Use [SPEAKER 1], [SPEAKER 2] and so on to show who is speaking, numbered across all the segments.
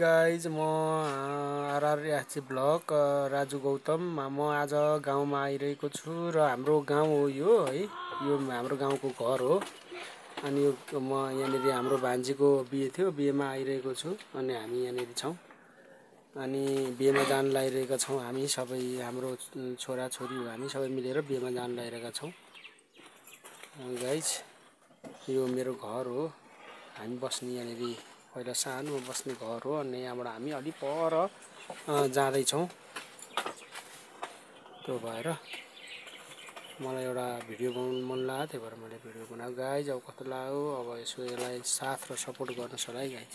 [SPEAKER 1] Guys म आरआरएचसी block Raju Gautam म आज गाउँमा आइरहेको छु र हाम्रो गाउँ हो यो है यो हाम्रो गाउँको घर हो। अनि यो म यहाँनिर हाम्रो भान्जीको बिहे थियो, बिहेमा आइरहेको छु अनि हामी यहाँनिर छौँ अनि बिहेमा जान लागिरहेका छौँ। हामी सबै हाम्रो छोराछोरी हामी सबै मिलेर बिहेमा जान लागिरहेका छौँ। गाइज यो मेरो घर हो, हामी बस्ने यहाँनिर पहिला सानो बस्ने घर हो अनि यहाँबाट हामी अलि पर जाँदैछौँ। त्यो भएर मलाई एउटा भिडियो बनाउनु मन लाग्यो, त्यही भएर मैले भिडियो बनाएको। गाइज अब कस्तो लाग्यो, अब यसो यसलाई साथ र सपोर्ट गर्नुहोस् होला है गाइज।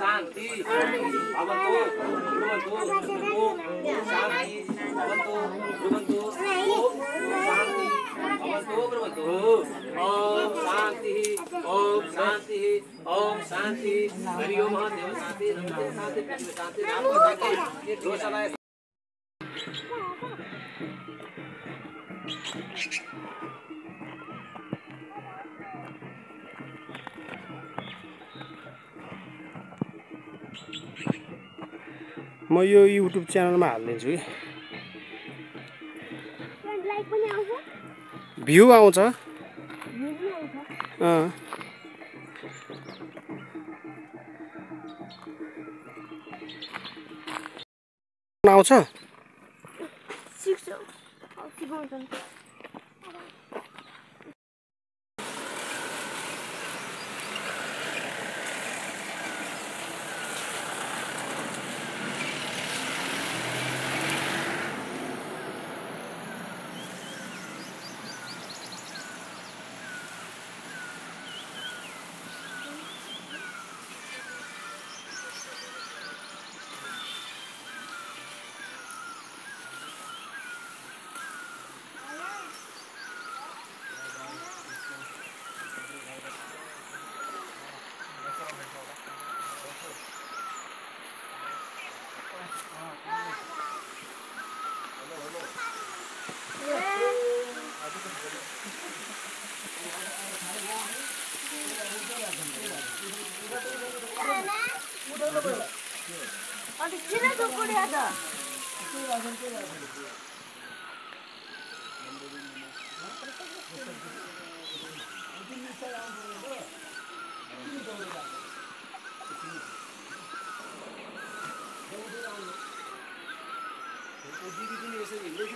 [SPEAKER 1] शांति भवन्तु भवन्तु शांति भवन्तु भवन्तु शांति भवन्तु भवन्तु। ओम शांति ओम शांति ओम शांति। हरि ओम महादेव शांति नमस्ते शांति पृथ्वी शांति नाम शांति दोषालय। म यो युट्युब च्यानलमा हाल्दिन्छु कि भ्यू आउँछ। आउँछ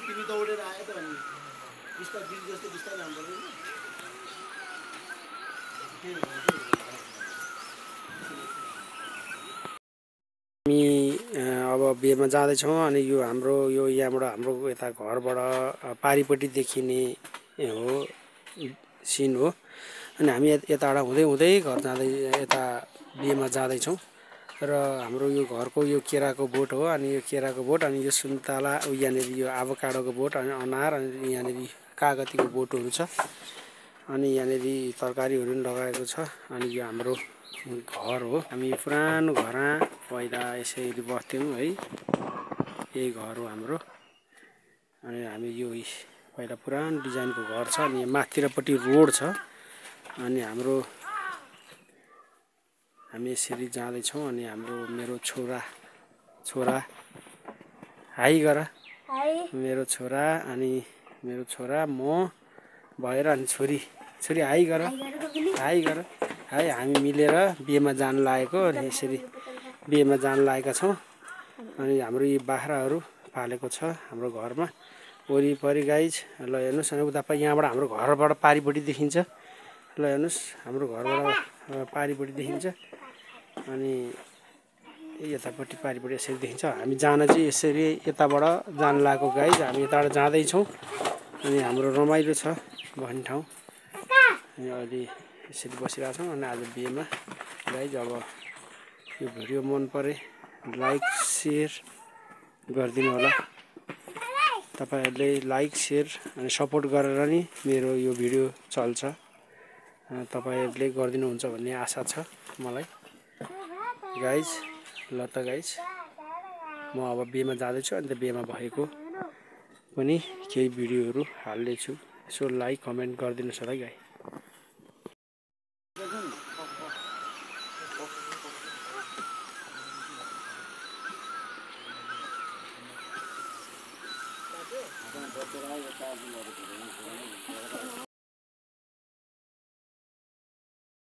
[SPEAKER 1] तिमी दौडेर आयो त अनि बिस्तारै दिदी जस्तो बिस्तारै आउनु पर्दैन। हामी अब बिहेमा जाँदैछौँ अनि यो हाम्रो यो यहाँबाट हाम्रो यता घरबाट पारिपट्टि देखिने हो सिन हो अनि हामी यताबाट हुँदै हुँदै घर जाँदै यता बिहेमा जाँदैछौँ र हाम्रो यो घरको यो केराको बोट हो अनि यो केराको बोट अनि यो सुन्तला यहाँनिर यो आभोकाडोको बोट अनि अनार अनि यहाँनिर कागतीको बोटहरू छ अनि यहाँनिर तरकारीहरू पनि लगाएको छ। अनि यो हाम्रो घर हो, हामी पुरानो घर पहिला यसरी बस्थ्यौँ है, यही घर हो हाम्रो। अनि हामी यो पहिला पुरानो डिजाइनको घर छ अनि माथिपट्टि रोड छ अनि हामी यसरी जाँदैछौँ अनि मेरो छोरा हाई गर मेरो छोरा अनि मेरो छोरा म भएर अनि छोरी हाई गर हाई हामी मिलेर बिहेमा जान लागेको अनि यसरी बिहेमा जान लागेका छौँ। अनि हाम्रो यी बाख्राहरू पालेको छ हाम्रो घरमा वरिपरि गाइज। ल हेर्नुहोस् न उता यहाँबाट हाम्रो घरबाट पारिपट्टि देखिन्छ। ल हेर्नुहोस् हाम्रो घरबाट पारिपट्टि देखिन्छ अनि यतापट्टि पारिपट्टि यसरी देखिन्छ। हामी जान चाहिँ यसरी यताबाट जान लागेको गाइज। हामी यताबाट जाँदैछौँ अनि हाम्रो रमाइलो छ बस्ने ठाउँ। अनि अहिले यसरी बसिरहेको छौँ अनि आज बिहेमा गाइज। अब यो भिडियो मन परे लाइक सेयर गरिदिनु होला। तपाईँहरूले लाइक सेयर अनि सपोर्ट गरेर नि मेरो यो भिडियो चल्छ। तपाईँहरूले गरिदिनुहुन्छ भन्ने आशा छ मलाई गाइज। ल त गाइज म अब बिहेमा जाँदैछु अन्त बिहेमा भएको पनि केही भिडियोहरू हाल्नेछु। यसो लाइक कमेन्ट गरिदिनुहोस् होला गाई।